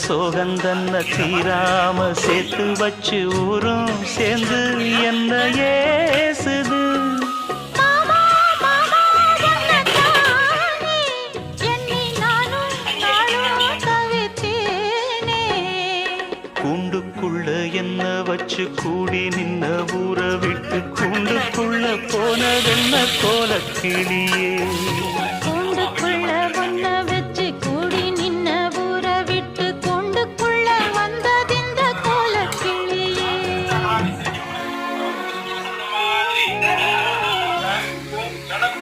சோகந்தன்ன தீராம சேர்த்து வச்சு ஊரும் சேர்ந்து என்ன ஏசுது. கூண்டுக்குள்ள என்ன வச்சு கூடி நின்ன ஊரை விட்டு கூண்டுக்குள்ள போனதென்ன கோலக்கிளியே.